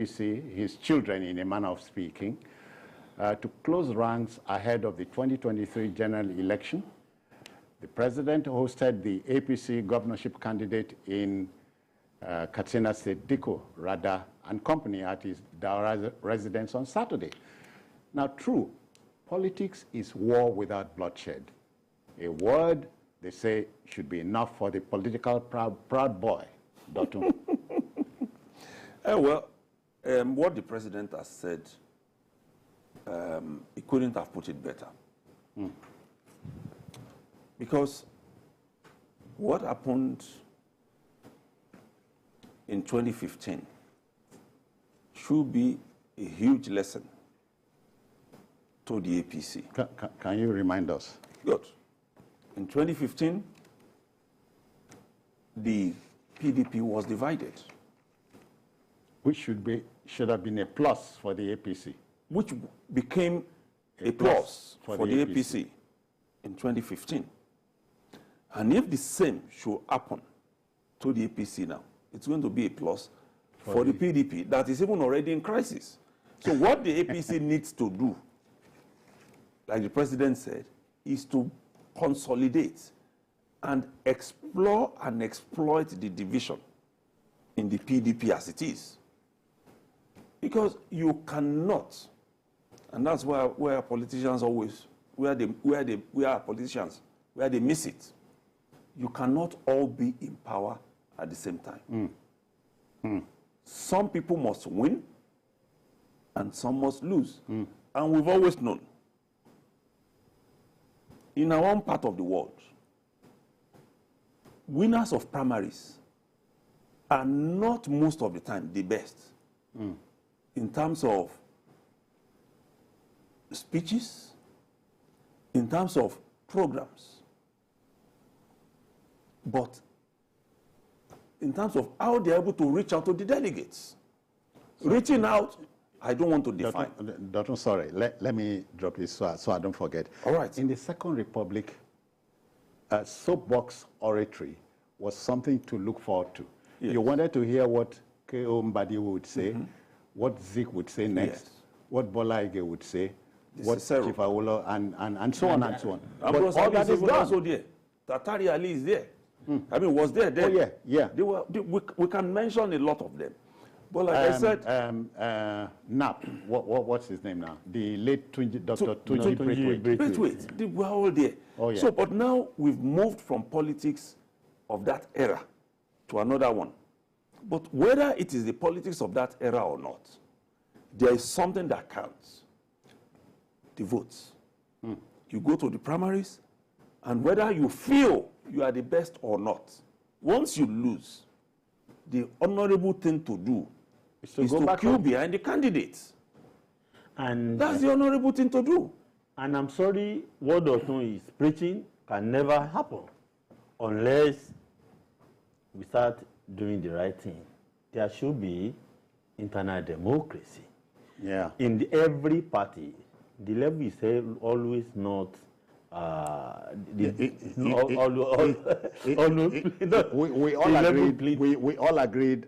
APC, his children in a manner of speaking, to close ranks ahead of the 2023 general election. The president hosted the APC governorship candidate in Katsina State, Dikko Radda, and company at his Daura residence on Saturday. Now, true, politics is war without bloodshed. A word, they say, should be enough for the political proud boy, Dotun. What the president has said, he couldn't have put it better. Because what happened in 2015 should be a huge lesson to the APC. Can you remind us? Good. In 2015, the PDP was divided. Which should have been a plus for the APC. Which became a plus for the APC in 2015. And if the same should happen to the APC now, it's going to be a plus for the PDP that is even already in crisis. So what the APC needs to do, like the president said, is to consolidate and explore and exploit the division in the PDP as it is. Because you cannot, and that's where politicians always, where they miss it. You cannot all be in power at the same time. Some people must win and some must lose. And we've always known, in our own part of the world, winners of primaries are not most of the time the best in terms of speeches, in terms of programs, but in terms of how they're able to reach out to the delegates. Reaching out, I don't want to define. Doctor, sorry, let me drop this so I don't forget. All right. In the Second Republic, soapbox oratory was something to look forward to. Yes. You wanted to hear what K.O. Mbadi would say, what Zik would say next, what Bola Ige would say, what Chief Awolo, and so on and so on. But all that is also there. Tatari Ali is there. I mean, was there then? Oh, yeah. We can mention a lot of them. But like I said... Nap, what's his name now? The late Dr. Tunji Braithwaite. They were all there. Oh, yeah. So, but now we've moved from politics of that era to another one. But whether it is the politics of that era or not, there is something that counts. The votes. You go to the primaries, and whether you feel you are the best or not, once you lose, the honorable thing to do is to queue behind the candidates. And that's the honorable thing to do. And I'm sorry, what Dotun is preaching can never happen unless we start doing the right thing. There should be internal democracy. Yeah. In every party, the level is always not. We all agreed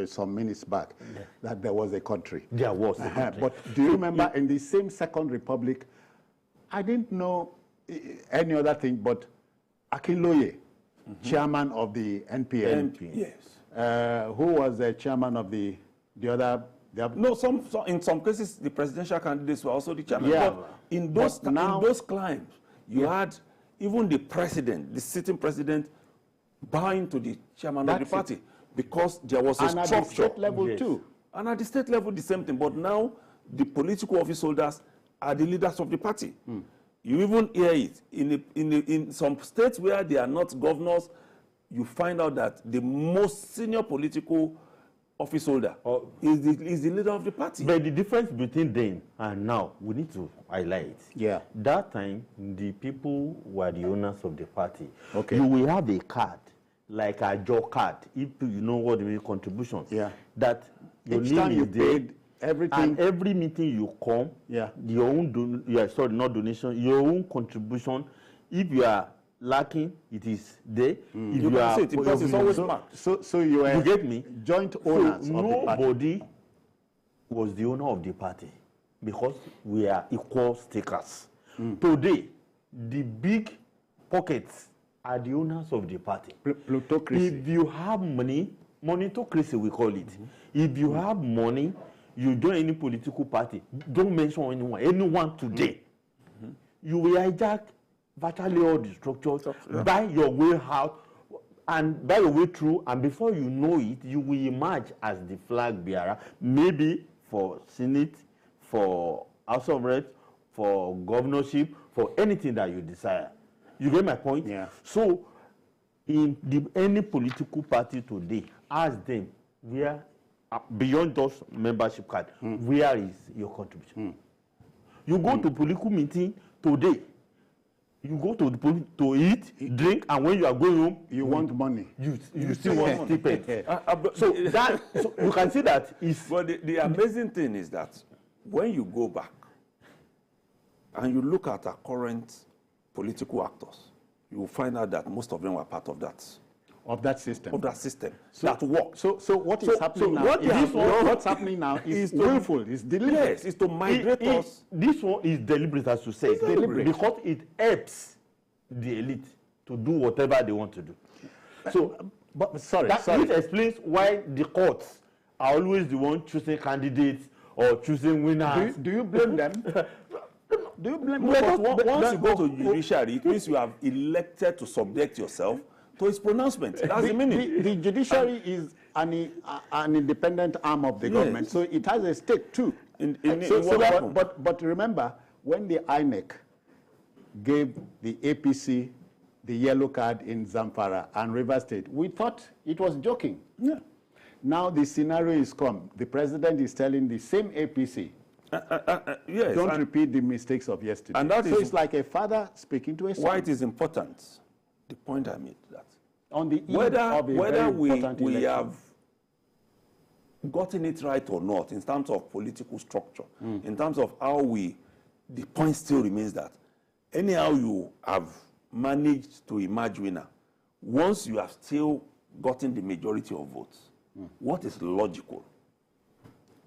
some minutes back that there was a country. There was a country. But do you remember in the same Second Republic, I didn't know any other thing but Akinloye, chairman of the NPN. Yes. Who was the chairman of the other? No, in some cases, the presidential candidates were also the chairman. Yeah. But in those climes, you had even the president, the sitting president, bowing to the chairman of the party because there was a structure. At the state level too. And at the state level, the same thing. But now, the political office holders are the leaders of the party. You even hear it. In some states where they are not governors, you find out that the most senior political office holder is the leader of the party. But the difference between then and now, we need to highlight. Yeah. That time, the people were the owners of the party. Okay. You will have a card, like a job card, if you know what the mean, contribution. Yeah. That your each name time you is there, paid everything. And every meeting you come, your own, not donation, your own contribution. If you are lacking, it is there. If you are, because it's always marked. So you get me? Joint owners of the party. Nobody was the owner of the party because we are equal stakers. Today, the big pockets are the owners of the party. Plutocracy. If you have money, monetocracy we call it. If you have money, you join any political party. Don't mention anyone today. You will hijack virtually all the structures, buy your way out, and buy your way through, and before you know it, you will emerge as the flag bearer, maybe for Senate, for House of Reps, for governorship, for anything that you desire. You get my point? Yeah. So, in any political party today, ask them where, beyond those membership card, where is your contribution? You go to political meeting today, you go to eat, drink, and when you are going home, you want money. You still want stipend. So you can see that is. But the amazing thing is that when you go back and you look at our current political actors, you will find out that most of them were part of that. Of that system. Of that system. That works. So what is happening now? What's happening now is willful, it's deliberate. Yes, it's to migrate us. This one is deliberate, as you say. It's deliberate. Because it helps the elite to do whatever they want to do. So, it explains why the courts are always the one choosing candidates or choosing winners. Do you blame them? Do you blame them? Once you go to judiciary, it means you have elected to subject yourself to his pronouncement. That's the meaning. The judiciary is an independent arm of the government, so it has a stake too. But remember, when the INEC gave the APC the yellow card in Zamfara and Rivers State, we thought it was joking. Yeah. Now the scenario is come. The president is telling the same APC, yes, don't repeat the mistakes of yesterday. And so it's like a father speaking to a son. Why it is important, the point I made, that on the whether we have gotten it right or not in terms of political structure, in terms of how the point still remains that anyhow you have managed to emerge winner, once you have still gotten the majority of votes, what is logical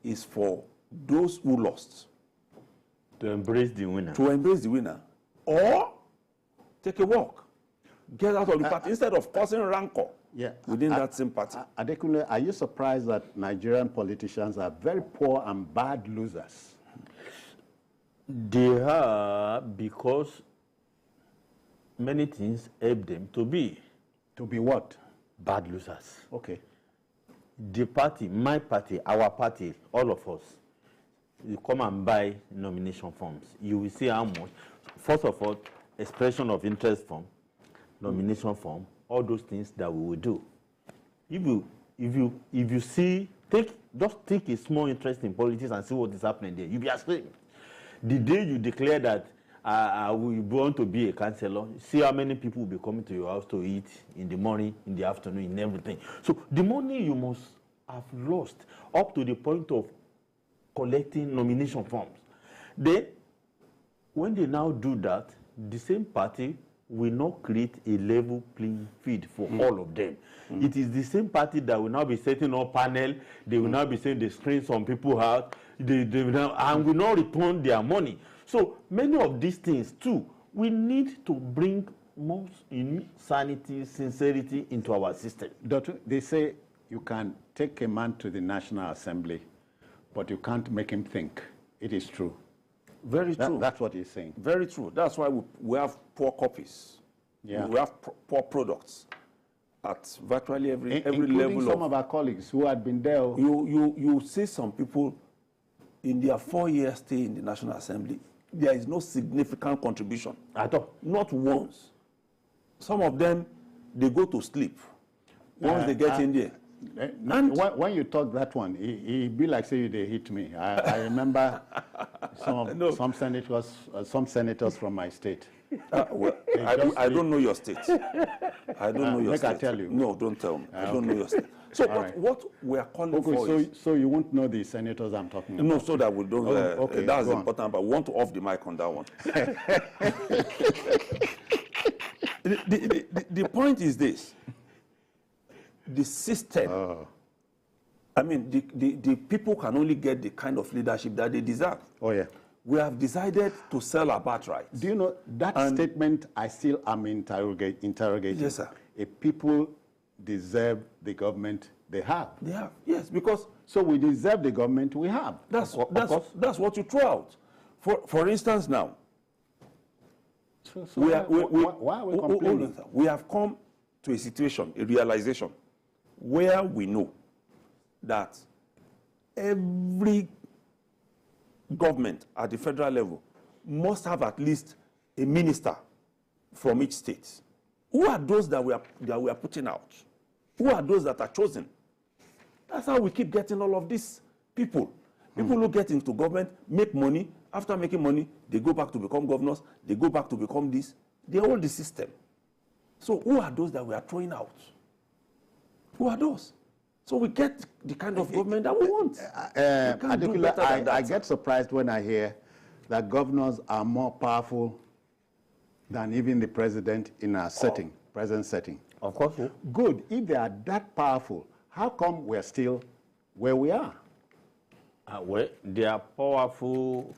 is for those who lost to embrace the winner. Or take a walk. Get out of the party instead of causing rancor within that same party. Adekunle, are you surprised that Nigerian politicians are very poor and bad losers? They are, because many things help them to be. To be what? Bad losers. Okay. The party, my party, our party, all of us, you come and buy nomination forms. You will see how much. First of all, expression of interest form, nomination form, all those things that we will do. If you see, just take a small interest in politics and see what is happening there. You'll be ashamed. The day you declare that we want to be a councillor, see how many people will be coming to your house to eat in the morning, in the afternoon, in everything. So the money you must have lost up to the point of collecting nomination forms. Then, when they now do that, the same party will not create a level playing field for all of them. It is the same party that will now be setting up panel. They will now be saying they screen some people out. They will not return their money. So many of these things too, we need to bring more sanity, sincerity into our system. Doctor, they say you can take a man to the National Assembly, but you can't make him think. It is true. Very true. That's what he's saying. Very true. That's why we have poor copies. Yeah. We have poor products at virtually every including level. Some of our colleagues who had been there. You see some people in their 4-year stay in the National Assembly, there is no significant contribution at all. Not once. Some of them, they go to sleep once they get in there. And when you talk that one, it be like say they hit me. I remember some senators from my state. Well, I don't know your state. I don't know your state. I tell you. No, don't tell me. I don't know your state. So what we are calling for is... So you won't know the senators I'm talking about? No, so that we don't... okay, that's important, but we want to off the mic on that one. The point is this. The system I mean, the people can only get the kind of leadership that they deserve. Oh, yeah. We have decided to sell our birthright. Do you know that statement I still am interrogating? Yes, sir. A people deserve the government they have. They have, yes, because... So we deserve the government we have. That's what you throw out. For instance now, So why are we complaining? We have come to a situation, a realization, where we know that every government at the federal level must have at least a minister from each state. Who are those that we are putting out? Who are those that are chosen? That's how we keep getting all of these people. People who get into government, make money. After making money, they go back to become governors. They go back to become this. They hold the system. So who are those that we are throwing out? Who are those? So we get the kind of government that we want. I get surprised when I hear that governors are more powerful than even the president in our setting, present setting. Of course. Yeah. Good. If they are that powerful, how come we're still where we are? Well, they are powerful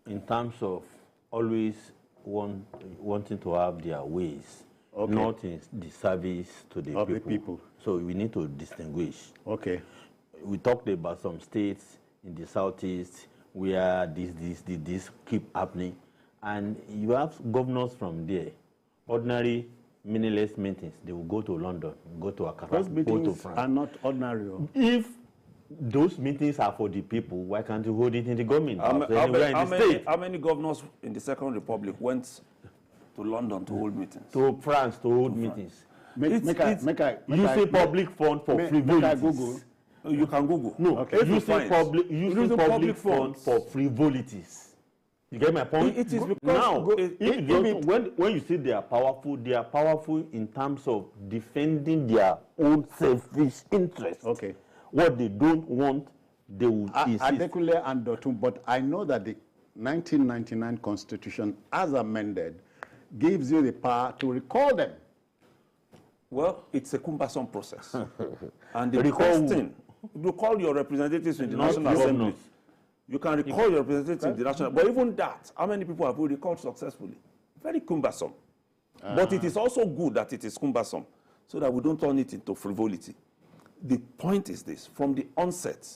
in terms of always wanting to have their ways, not in the service to the people. So we need to distinguish. Okay. We talked about some states in the southeast where this keep happening, and you have governors from there. Ordinary, meaningless meetings. They will go to London, go to Accra, Those go meetings to France. are not ordinary. If those meetings are for the people, why can't you hold it in the government? How many governors in the Second Republic went to London to hold meetings? To France to hold meetings. You say public fund for frivolities. Google. You can Google. No, okay. You say public fund for frivolities. You get my point? It is because now, when you say they are powerful in terms of defending their own selfish interests. Okay. What they don't want, they will insist. Adekunle and Dotun, but I know that the 1999 Constitution, as amended, gives you the power to recall them. Well, it's a cumbersome process. And the first thing, you call your representatives in the National Assembly. You can recall your representatives in the National, but even that, how many people have we recalled successfully? Very cumbersome. But it is also good that it is cumbersome, so that we don't turn it into frivolity. The point is this: from the onset,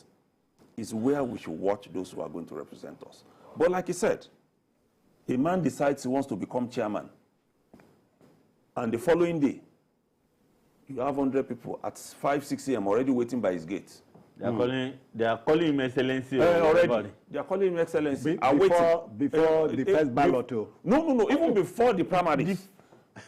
is where we should watch those who are going to represent us. But like he said, a man decides he wants to become chairman, and the following day, you have 100 people at 5, 6 a.m. already waiting by his gate. They are calling him Excellency. Already. They are calling him Excellency. Before the first ballot. No. Even before the primaries.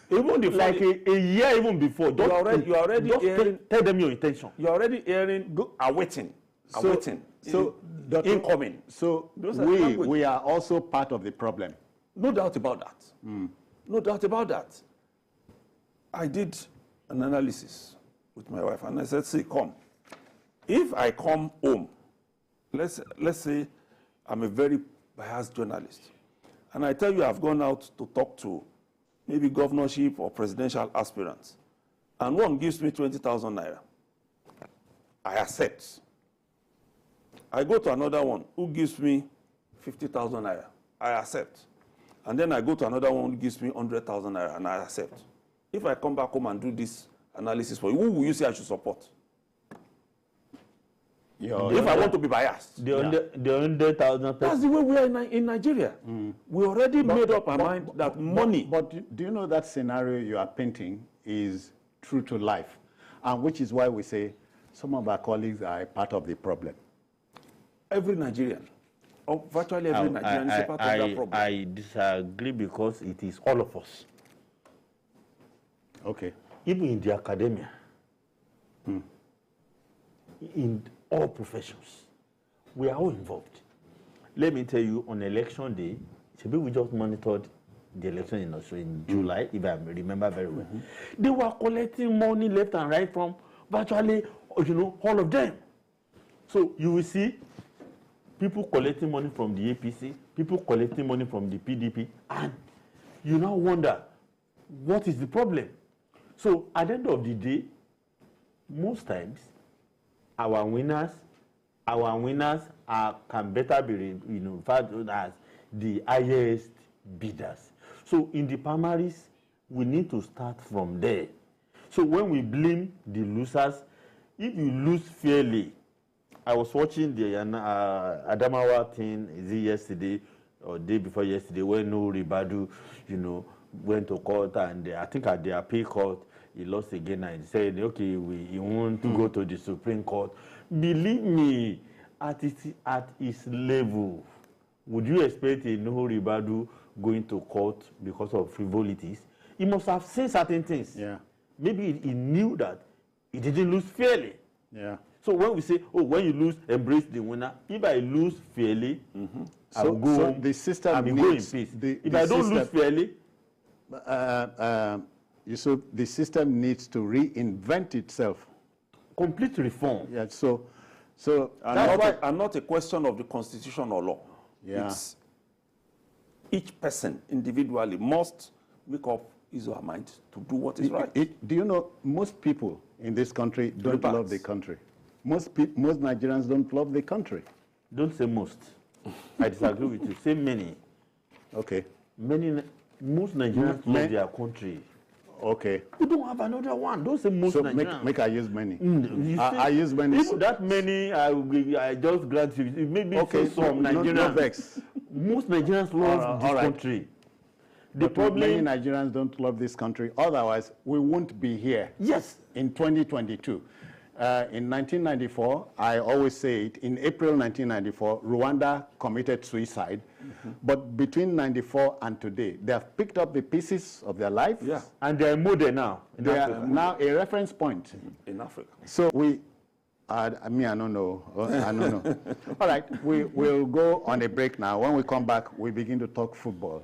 Even before like a year even before. You are already hearing, tell them your intention. You are already hearing, awaiting. So incoming. So we are also part of the problem. No doubt about that. No doubt about that. I did an analysis with my wife, and I said, see, come. If I come home, let's say I'm a very biased journalist, and I tell you I've gone out to talk to maybe governorship or presidential aspirants, and one gives me 20,000 naira, I accept. I go to another one who gives me 50,000 naira, I accept. And then I go to another one who gives me 100,000 naira, and I accept. If I come back home and do this analysis for you, who will you say I should support? If I want to be biased. The 100,000. That's the way we are in Nigeria. We already made up our mind that money. But do you know that scenario you are painting is true to life? And which is why we say some of our colleagues are a part of the problem. Every Nigerian, or virtually every Nigerian is a part of that problem. I disagree because it is all of us. Okay. Even in the academia, in all professions, we are all involved. Let me tell you, on election day, we just monitored the election in Australia in July, if I remember very well. They were collecting money left and right from virtually, all of them. So you will see people collecting money from the APC, people collecting money from the PDP, and you now wonder, what is the problem? So at the end of the day, most times, our winners can better be referred as the highest bidders. So in the primaries, we need to start from there. So when we blame the losers, if you lose fairly, I was watching the Adamawa thing, is it yesterday or day before yesterday, when Ribadu, went to court, and I think at the appeal court, he lost again, and he said, okay, he want to go to the Supreme Court. Believe me, at his level, would you expect a Ribadu going to court because of frivolities? He must have seen certain things. Yeah. Maybe he knew that he didn't lose fairly. Yeah. So when we say, oh, when you lose, embrace the winner. If I lose fairly, I will go home. The system and go in peace. If I don't lose fairly, the system needs to reinvent itself. Complete reform. Yeah. And not a question of the constitution or law. Yeah. It's each person individually must make up his or her mind to do what is right. Do you know, most people in this country don't love the country. Most Nigerians don't love the country. Don't say most. I disagree with you. Say many. Okay. Most Nigerians love their country. Okay. We don't have another one. Don't say most Nigerians. Make I use many. I use many. If that many, I just grant you. Maybe okay, some Nigerians. No vex. Most Nigerians love this country. The problem, many Nigerians don't love this country. Otherwise, we won't be here. Yes. In 2022. In 1994, I always say it, in April 1994, Rwanda committed suicide. But between 94 and today, they have picked up the pieces of their life. Yeah. And they are modern now. They are now a reference point. In Africa. So I don't know. I don't know. All right, we'll go on a break now. When we come back, we begin to talk football.